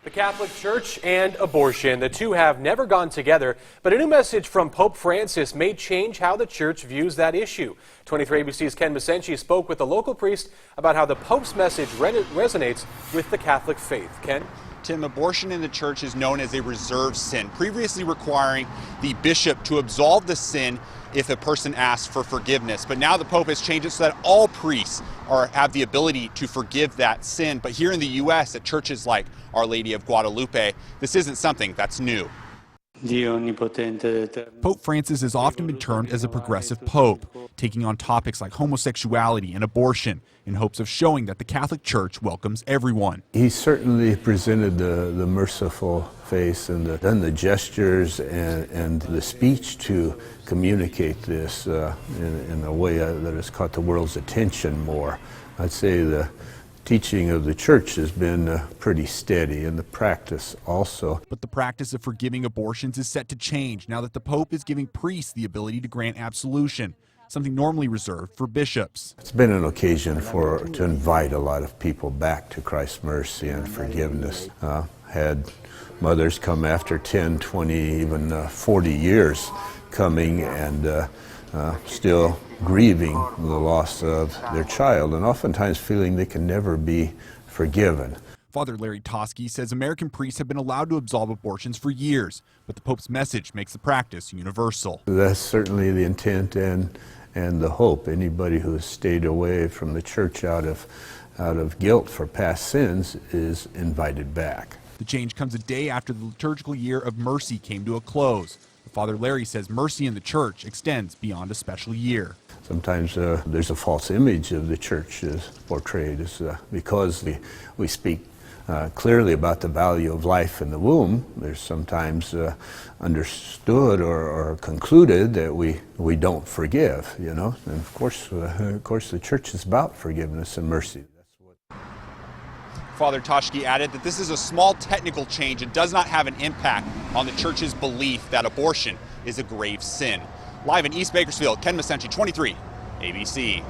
The Catholic Church and abortion, the two have never gone together, but a new message from Pope Francis may change how the church views that issue. 23 ABC's Ken Masenchi spoke with a local priest about how the Pope's message resonates with the Catholic faith. Ken? Tim, abortion in the church is known as a reserved sin, previously requiring the bishop to absolve the sin if a person asks for forgiveness. But now the Pope has changed it so that all priests have the ability to forgive that sin. But here in the U.S., at churches like Our Lady of Guadalupe, this isn't something that's new. Pope Francis has often been termed as a progressive pope, taking on topics like homosexuality and abortion in hopes of showing that the Catholic Church welcomes everyone. He certainly presented the merciful face and the gestures and the speech to communicate this in a way that has caught the world's attention more. I'd say the teaching of the church has been pretty steady, and the practice also. But the practice of forgiving abortions is set to change now that the Pope is giving priests the ability to grant absolution, something normally reserved for bishops. It's been an occasion to invite a lot of people back to Christ's mercy and forgiveness. Had mothers come after 10, 20, even 40 years coming and still grieving the loss of their child and oftentimes feeling they can never be forgiven. Father Larry Toski says American priests have been allowed to absolve abortions for years, but the Pope's message makes the practice universal. That's certainly the intent and the hope. Anybody who has stayed away from the church out of guilt for past sins is invited back. The change comes a day after the liturgical year of mercy came to a close. Father Larry says mercy in the church extends beyond a special year. Sometimes there's a false image of the church as portrayed as because we speak clearly about the value of life in the womb. There's sometimes understood or concluded that we don't forgive, you know. And of course the church is about forgiveness and mercy. Father Toshki added that this is a small technical change and does not have an impact on the church's belief that abortion is a grave sin. Live in East Bakersfield, Ken Masenchi, 23 ABC.